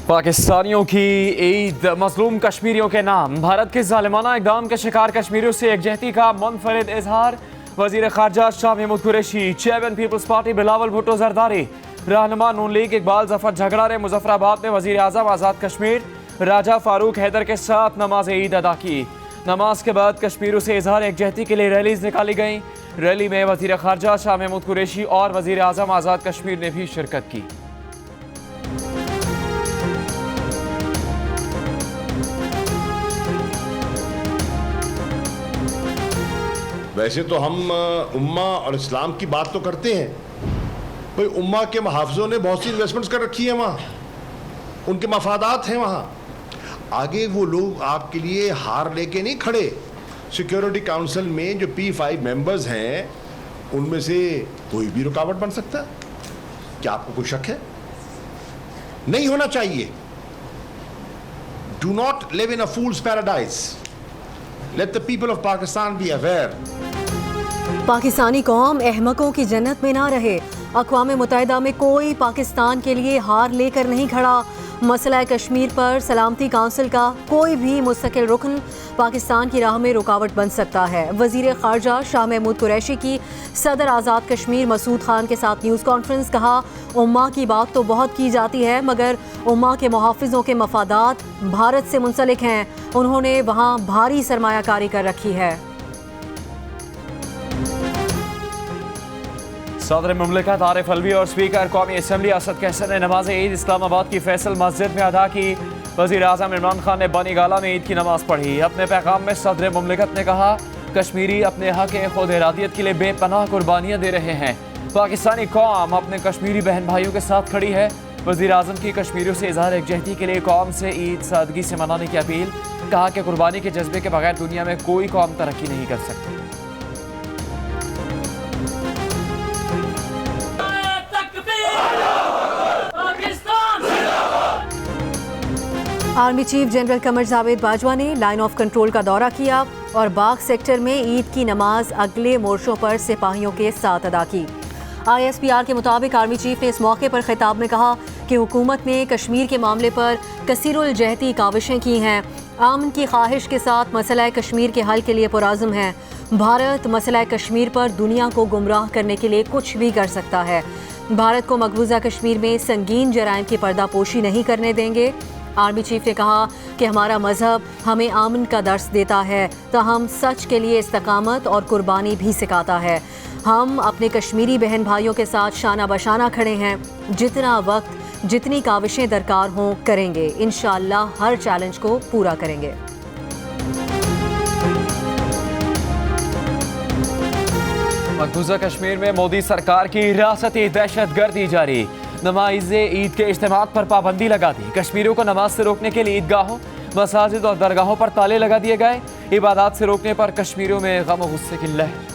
पाकिस्तानियों की ईद मजलूम कश्मीरियों के नाम। भारत के जालिमाना इक़दाम के शिकार कश्मीरियों से एकजहती का मुनफरिद इजहार। वज़ीर ख़ारजा Shah Mahmood Qureshi, chairman Peoples Party Bilawal Bhutto Zardari, रहनुमा नून लीग इकबाल जफर झगड़ा ने मुजफ्फराबाद में वज़ीर आज़म आज़ाद कश्मीर राजा फारूक हैदर के साथ नमाज ईद अदा की। नमाज के बाद कश्मीरियों से इजहार एकजहती के लिए रैलीज निकाली गईं। रैली में वज़ीर ख़ारजा शाह महमूद कुरैशी और वज़ीर आज़म आज़ाद कश्मीर ने भी शिरकत की। वैसे तो हम उम्मा और इस्लाम की बात तो करते हैं, भाई उम्मा के मुहाफ़िज़ों ने बहुत सी इन्वेस्टमेंट्स कर रखी हैं वहाँ, उनके मफादात हैं वहाँ। आगे वो लोग आपके लिए हार लेके नहीं खड़े। सिक्योरिटी काउंसिल में जो P5 मेंबर्स हैं उनमें से कोई भी रुकावट बन सकता है। क्या आपको कोई शक है? नहीं होना चाहिए। Do not live in a fools paradise. Let the people of Pakistan be aware. Pakistani कौम अहमकों की जन्नत में ना रहे। अक़वाम मुत्तहिदा में कोई पाकिस्तान के लिए हार लेकर नहीं खड़ा। मसला कश्मीर पर सलामती काउंसिल का कोई भी मुस्तकिल रुकन पाकिस्तान की राह में रुकावट बन सकता है। वज़ीर ख़ारजा शाह महमूद कुरैशी की सदर आज़ाद कश्मीर मसूद खान के साथ न्यूज़ कॉन्फ्रेंस। कहा, उम्मा की बात तो बहुत की जाती है मगर उम्मा के मुहाफ़िज़ों के मफादात भारत से मुंसलिक हैं। उन्होंने वहाँ भारी सरमायाकारी कर रखी है। सदर मुमलिकत आरिफ अलवी और स्पीकर कौमी असम्बली असद कैसर ने नमाज ईद इस्लामाबाद की फैसल मस्जिद में अदा की। वज़ीर आज़म इमरान खान ने बनी गाला में ईद की नमाज पढ़ी। अपने पैगाम में सदर मुमलिकत ने कहा, कश्मीरी अपने हक खुद इरादियत के लिए बेपनाह कुर्बानियाँ दे रहे हैं। पाकिस्तानी कौम अपने कश्मीरी बहन भाइयों के साथ खड़ी है। वज़ीर आज़म की कश्मीरियों से इजहार एकजहती के लिए कौम से ईद सादगी से मनाने की अपील। कहा कि कुर्बानी के जज्बे के बगैर दुनिया में कोई कौम तरक्की नहीं कर सकती। Army chief general Qamar Javed Bajwa ने लाइन ऑफ कंट्रोल का दौरा किया और बाग सेक्टर में ईद की नमाज अगले मोर्चों पर सिपाहियों के साथ अदा की। ISPR के मुताबिक आर्मी चीफ ने इस मौके पर खिताब में कहा कि हुकूमत ने कश्मीर के मामले पर कसीरुल जहती काविशें की हैं। आमन की ख्वाहिश के साथ मसला कश्मीर के हल के लिए पुराज़म है। भारत मसला कश्मीर पर दुनिया को गुमराह करने के लिए कुछ भी कर सकता है। भारत को मकबूजा कश्मीर में संगीन जराइम की पर्दापोशी नहीं करने देंगे। आर्मी चीफ ने कहा कि हमारा मजहब हमें आमन का दर्स देता है, ताहम सच के लिए इस्तकामत और कुर्बानी भी सिखाता है। हम अपने कश्मीरी बहन भाइयों के साथ शाना बशाना खड़े हैं। जितना वक्त जितनी काविशें दरकार हों करेंगे। इंशाअल्लाह हर चैलेंज को पूरा करेंगे। मकबूजा कश्मीर में मोदी सरकार की रियासती दहशतगर्दी जारी। नमाज़े ईद के इज्तिमात पर पाबंदी लगा दी। कश्मीरियों को नमाज से रोकने के लिए ईदगाहों, मसाजिद और दरगाहों पर ताले लगा दिए गए। इबादत से रोकने पर कश्मीरियों में गम और गुस्से की लहर।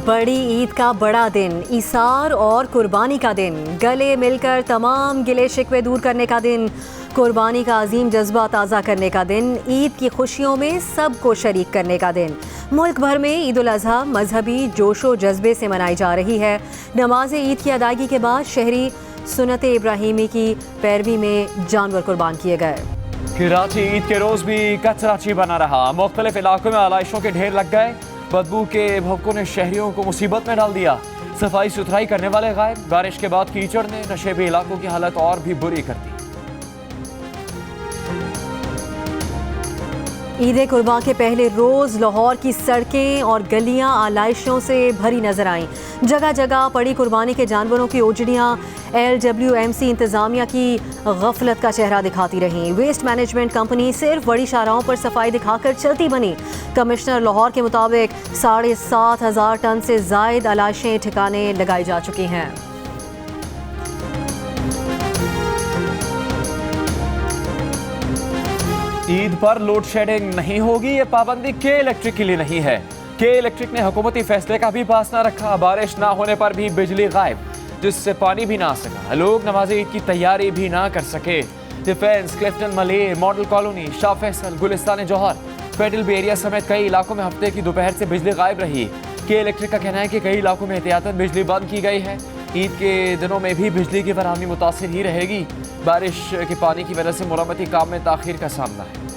बड़ी ईद का बड़ा दिन, ईसार और कुर्बानी का दिन, गले मिलकर तमाम गिले शिकवे दूर करने का दिन, कुर्बानी का अजीम जज्बा ताज़ा करने का दिन, ईद की खुशियों में सबको शरीक करने का दिन। मुल्क भर में ईद उल अज़हा मजहबी जोशो जज्बे से मनाई जा रही है। नमाज ईद की अदायगी के बाद शहरी सुन्नत इब्राहिमी की पैरवी में जानवर कुर्बान किए गए। कराची ईद के रोज़ भी कचराची बना रहा। मुख्तलिफ इलाकों में आलाइशों के ढेर लग गए। बदबू के भोंकों ने शहरियों को मुसीबत में डाल दिया। सफाई सुथराई करने वाले गायब। बारिश के बाद कीचड़ ने नशेबी इलाकों की हालत और भी बुरी कर दी। ईद कुर्बान के पहले रोज़ लाहौर की सड़कें और गलियां आलाइशों से भरी नजर आईं। जगह जगह पड़ी कुर्बानी के जानवरों की ओजड़ियां LWMC इंतज़ामिया की गफलत का चेहरा दिखाती रहीं। वेस्ट मैनेजमेंट कंपनी सिर्फ बड़ी शाहराहों पर सफाई दिखाकर चलती बनी। कमिश्नर लाहौर के मुताबिक 7,500 टन से ज़ायद आलाइशें ठिकाने लगाई जा चुकी हैं। ईद पर लोड शेडिंग नहीं होगी। ये पाबंदी के इलेक्ट्रिक के लिए नहीं है। के इलेक्ट्रिक ने हुकूमती फैसले का भी पास ना रखा। बारिश ना होने पर भी बिजली गायब, जिससे पानी भी ना आ सका। लोग नमाज ईद की तैयारी भी ना कर सके। डिफेंस, क्लिफ्टन मलेर, मॉडल कॉलोनी, शाह फैसल, गुलिस्तान जौहर, फेडरल बे एरिया समेत कई इलाकों में हफ्ते की दोपहर से बिजली गायब रही। के इलेक्ट्रिक का कहना है कि कई इलाकों में एहतियातन बिजली बंद की गई है। ईद के दिनों में भी बिजली की फराहमी मुतासिर ही रहेगी। बारिश के पानी की वजह से मरम्मती काम में ताखीर का सामना है।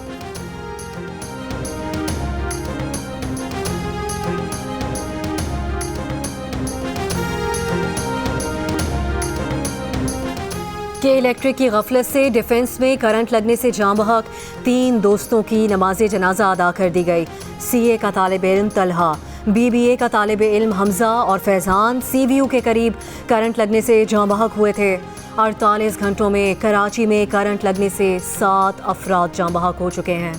के इलेक्ट्रिक की गफलत से डिफेंस में करंट लगने से जाँ बहक 3 दोस्तों की नमाज जनाजा अदा कर दी गई। सीए का तालिब इल्म तलहा, बीबीए का तालिब इल्म हमजा और फैज़ान सीवीयू के करीब करंट लगने से जाँ बहक हुए थे। 48 घंटों में कराची में करंट लगने से 7 अफराद जाँ बहक हो चुके हैं।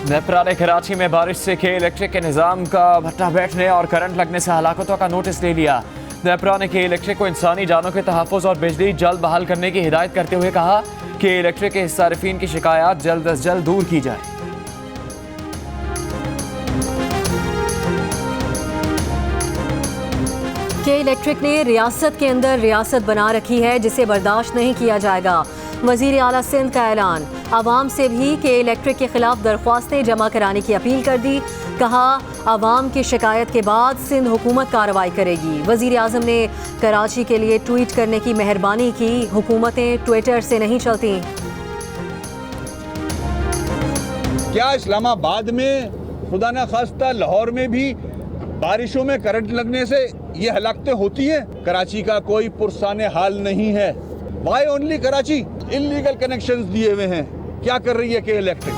नेपरा ने कराची में बारिश से के इलेक्ट्रिक के निज़ाम का भट्टा बैठने और करंट लगने से हलाकतों का नोटिस ले लिया। नेपरा ने के इलेक्ट्रिक को इंसानी जानों के तहफ़्फ़ुज़ और बिजली जल्द बहाल करने की हिदायत करते हुए कहा कि इलेक्ट्रिक के सारिफीन की शिकायत जल्द अज जल्द दूर की जाए। के इलेक्ट्रिक ने रियासत के अंदर रियासत बना रखी है जिसे बर्दाश्त नहीं किया जाएगा। वज़ीर आला सिंध का ऐलान, आवाम से भी के इलेक्ट्रिक के खिलाफ दरख्वास्तें जमा कराने की अपील कर दी। कहा आवाम की शिकायत के बाद सिंध हुकूमत कार्रवाई करेगी। वज़ीर आज़म ने कराची के लिए ट्वीट करने की मेहरबानी की। हुकूमतें ट्विटर से नहीं चलती। क्या इस्लामाबाद में खुदा न खास्ता लाहौर में भी बारिशों में करंट लगने से ये हलाकतें होती हैं? कराची का कोई पुरसाने हाल नहीं है। Why only Karachi? Illegal connections दिए हुए हैं। क्या कर रही है के इलेक्ट्रिक?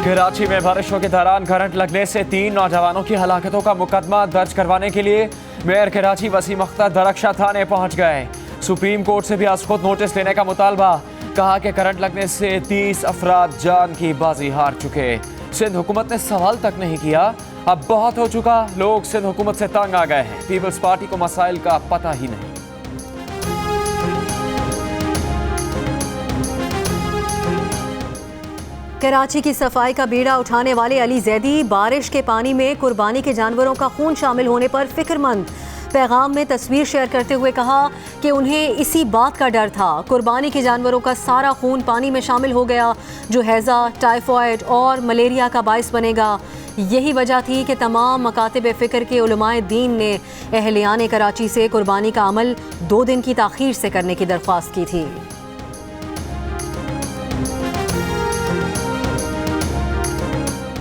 कराची में बारिशों के दौरान करंट लगने से 3 नौजवानों की हलाकतों का मुकदमा दर्ज करवाने के लिए मेयर कराची वसीम अख्तर दरख्शा थाने पहुंच गए। सुप्रीम कोर्ट से भी आज खुद नोटिस लेने का मुतालबा। कहा कि करंट लगने से 30 अफराद जान की बाजी हार चुके। सिंध हुकूमत ने सवाल तक नहीं किया। अब बहुत हो चुका, लोग सिंध हुकूमत से तंग आ गए हैं। पीपल्स पार्टी को मसाइल का पता ही नहीं। कराची की सफाई का बीड़ा उठाने वाले अली जैदी बारिश के पानी में कुर्बानी के जानवरों का खून शामिल होने पर फिक्रमंद। पैगाम में तस्वीर शेयर करते हुए कहा कि उन्हें इसी बात का डर था, कुर्बानी के जानवरों का सारा खून पानी में शामिल हो गया जो हैज़ा, टाइफॉइड और मलेरिया का बाइस बनेगा। यही वजह थी कि तमाम मकातिब फ़िक्र के उलमाए दीन ने अहलियान कराची से कुर्बानी का अमल 2 दिन की ताख़ीर से करने की दरख्वास्त की थी।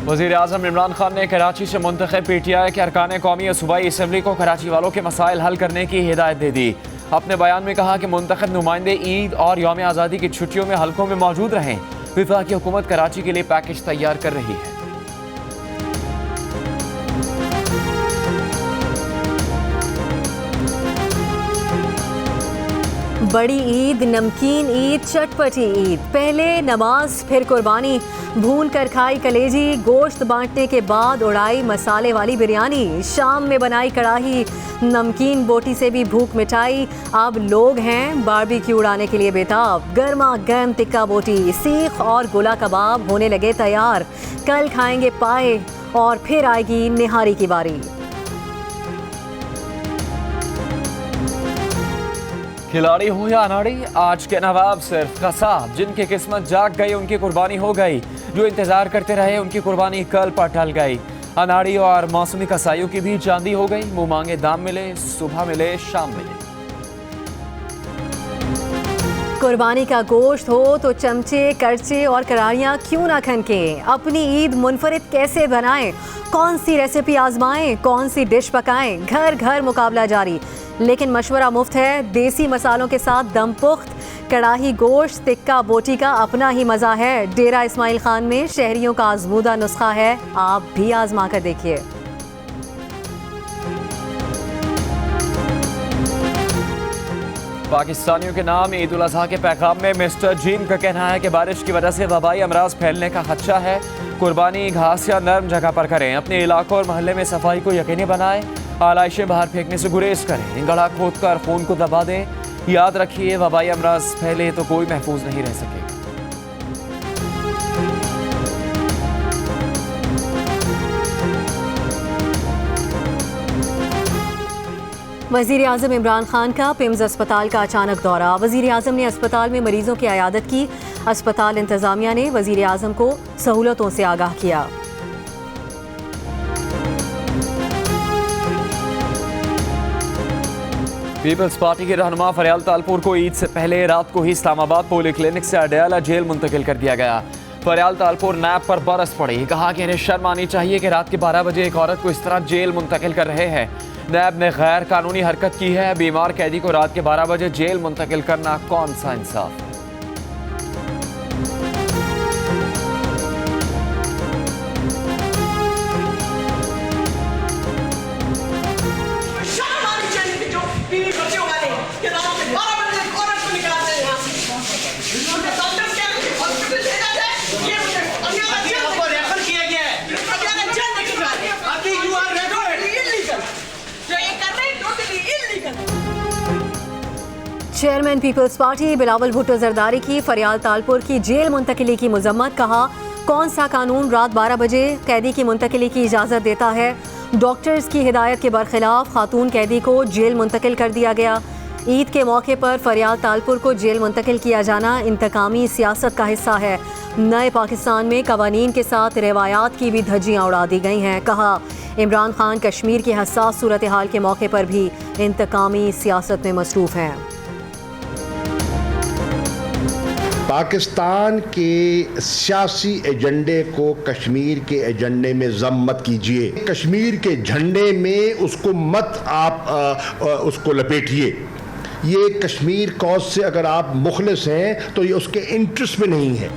वज़ीर आज़म इमरान खान ने कराची से मुंतखब PTI के अरकान कौमी और सूबाई असम्बली को कराची वालों के मसाइल हल करने की हिदायत दे दी। अपने बयान में कहा कि मुंतखब नुमाइंदे ईद और यौम आज़ादी की छुट्टियों में हलकों में मौजूद रहें। वफाकी हुकूमत कराची के लिए पैकेज तैयार कर रही है। बड़ी ईद, नमकीन ईद, चटपटी ईद। पहले नमाज फिर कुर्बानी। भून कर खाई कलेजी, गोश्त बांटने के बाद उड़ाई मसाले वाली बिरयानी। शाम में बनाई कड़ाही, नमकीन बोटी से भी भूख मिटाई। अब लोग हैं बारबेक्यू उड़ाने के लिए बेताब। गर्मा गर्म टिक्का बोटी, सीख और गोला कबाब होने लगे तैयार। कल खाएंगे पाए और फिर आएगी निहारी की बारी। खिलाड़ी हो या अनाड़ी, आज के नवाब सिर्फ कसाब। जिनकी किस्मत जाग गई उनकी कुर्बानी हो गई। जो इंतजार करते रहे उनकी कुर्बानी कल पर टल गई। अनाड़ी और मौसमी कसाईयों की भी चांदी हो गई। मुंह मांगे दाम मिले, सुबह मिले, शाम मिले। कुर्बानी का गोश्त हो तो चमचे, करचे और करारियाँ क्यों ना खनकें। अपनी ईद मुनफरिद कैसे बनाएं, कौन सी रेसिपी आजमाएं, कौन सी डिश पकाएं, घर घर मुकाबला जारी। लेकिन मशवरा मुफ्त है। देसी मसालों के साथ दम पुख्त कड़ाही गोश्त टिक्का बोटी का अपना ही मज़ा है। डेरा इस्माइल खान में शहरियों का आजमूदा नुस्खा है, आप भी आजमा कर देखिए। पाकिस्तानियों के नाम ईद उल अज़हा के पैगाम में मिस्टर जीन का कहना है कि बारिश की वजह से वबाई अमराज फैलने का खदशा है। कुर्बानी घास या नर्म जगह पर करें। अपने इलाकों और महल्ले में सफाई को यकीनी बनाएं। आलाइशें बाहर फेंकने से गुरेज करें। गड़ा खोद कर खून को दबा दें। याद रखिए, वबाई अमराज फैले तो कोई महफूज नहीं रह सकेगा। वज़ीर आज़म इमरान खान का पिम्स अस्पताल का अचानक दौरा। वज़ीर आज़म ने अस्पताल में मरीजों की अयादत की। अस्पताल इंतज़ामिया ने वज़ीर आज़म को सहूलतों से आगाह किया। पीपल्स पार्टी के रहनुमा फरियाल तालपुर को ईद से पहले रात को ही इस्लामाबाद पोली क्लिनिक से अडयाला जेल मुंतकिल कर दिया गया। फरियाल तालपुर नैब पर बरस पड़ी, कहा कि इन्हें शर्म आनी चाहिए कि रात के 12 बजे एक औरत को इस तरह जेल मुंतकिल कर रहे हैं। नैब ने गैर कानूनी हरकत की है। बीमार कैदी को रात के 12 बजे जेल मुंतकिल करना कौन सा इंसाफ। Chairman Peoples Party Bilawal Bhutto Zardari की फरियाल तालपुर की जेल मुंतकिली की मजम्मत। कहा, कौन सा कानून रात 12 बजे कैदी की मुंतकिली की इजाज़त देता है। डॉक्टर्स की हिदायत के बरखिलाफ खातून कैदी को जेल मुंतकिल कर दिया गया। ईद के मौके पर फरियाल तालपुर को जेल मुंतकिल किया जाना इंतकामी सियासत का हिस्सा है। नए पाकिस्तान में कवानीन के साथ रवायात की भी धज्जियाँ उड़ा दी गई हैं। कहा, इमरान खान कश्मीर की हसास सूरत हाल के मौके पर भी इंतकामी सियासत में मसरूफ़ हैं। पाकिस्तान के सियासी एजेंडे को कश्मीर के एजेंडे में ज़म मत कीजिए। कश्मीर के झंडे में उसको मत आप उसको लपेटिए। ये कश्मीर कॉज से अगर आप मुखलिस हैं तो ये उसके इंटरेस्ट में नहीं है।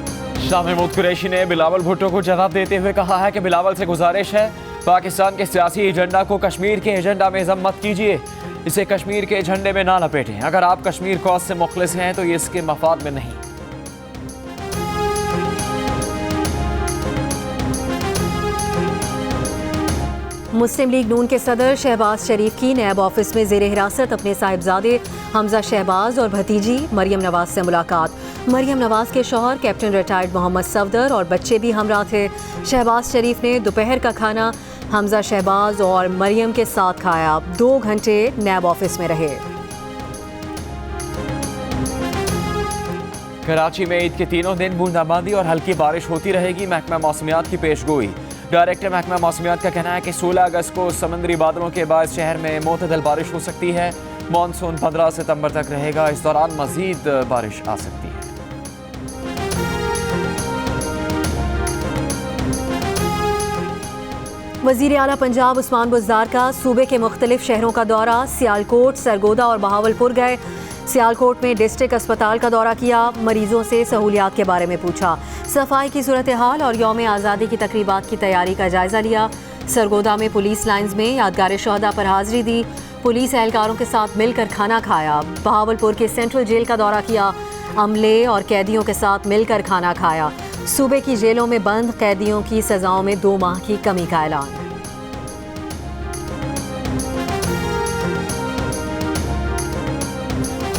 शाह महमूद कुरैशी ने बिलावल भुट्टो को जवाब देते हुए कहा है कि बिलावल से गुजारिश है, पाकिस्तान के सियासी एजेंडा को कश्मीर के एजेंडा में ज़म मत कीजिए, इसे कश्मीर के झंडे में ना लपेटें। अगर आप कश्मीर कॉज से मुखलिस हैं तो ये इसके मफाद में नहीं। मुस्लिम लीग नून के सदर शहबाज शरीफ की नैब ऑफिस में ज़ेर हिरासत अपने साहिबजादे हमजा शहबाज और भतीजी मरियम नवाज से मुलाकात। मरियम नवाज के शौहर कैप्टन रिटायर्ड मोहम्मद सफदर और बच्चे भी हमरा थे। शहबाज शरीफ ने दोपहर का खाना हमजा शहबाज और मरियम के साथ खाया। 2 घंटे नैब ऑफिस में रहे। कराची में ईद के तीनों दिन बूंदाबांदी और हल्की बारिश होती रहेगी। महकमा मौसमियात की पेशगोई। डायरेक्टर महकमा मौसमियात का कहना है कि 16 अगस्त को समुद्री बादलों के बाद शहर में मोतदल बारिश हो सकती है। मानसून 15 सितंबर तक रहेगा। इस दौरान मजीद बारिश आ सकती है। वज़ीर आला पंजाब उस्मान बुज़दार का सूबे के मुख्तलिफ शहरों का दौरा। सियालकोट, सरगोदा और बहावलपुर गए। सियालकोट में डिस्ट्रिक्ट अस्पताल का दौरा किया। मरीजों से सहूलियात के बारे में पूछा। सफाई की सूरत हाल और यौम आज़ादी की तकरीबात की तैयारी का जायज़ा लिया। सरगोदा में पुलिस लाइन्स में यादगार शहदा पर हाज़िरी दी। पुलिस एहलकारों के साथ मिलकर खाना खाया। बहावलपुर के सेंट्रल जेल का दौरा किया। अमले और कैदियों के साथ मिलकर खाना खाया। सूबे की जेलों में बंद कैदियों की सज़ाओं में 2 माह की कमी का ऐलान।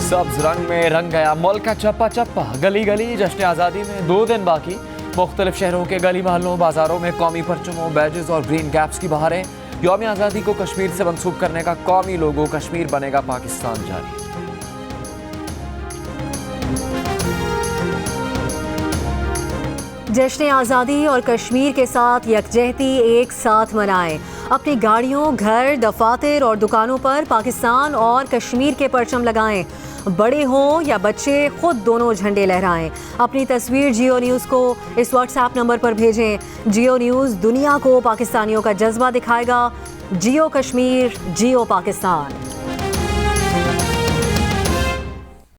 सब्ज रंग में रंग गया मुल्क का चप्पा चप्पा। गली गली जश्न आज़ादी में 2 दिन बाकी। मुख्तलिफ शहरों के गली महलों बाजारों में कौमी परचमों, बैजेस और ग्रीन कैप्स की बहारें। यौम आज़ादी को कश्मीर से मंसूब करने का कौमी लोगो कश्मीर बनेगा पाकिस्तान जारी। जश्न आज़ादी और कश्मीर के साथ यकजहती एक साथ मनाएं। अपनी गाड़ियों, घर, दफातर और दुकानों पर पाकिस्तान और कश्मीर के परचम लगाएं। बड़े हों या बच्चे, खुद दोनों झंडे लहराएं। अपनी तस्वीर जियो न्यूज़ को इस व्हाट्सएप नंबर पर भेजें। जियो न्यूज़ दुनिया को पाकिस्तानियों का जज्बा दिखाएगा। जियो कश्मीर, जियो पाकिस्तान।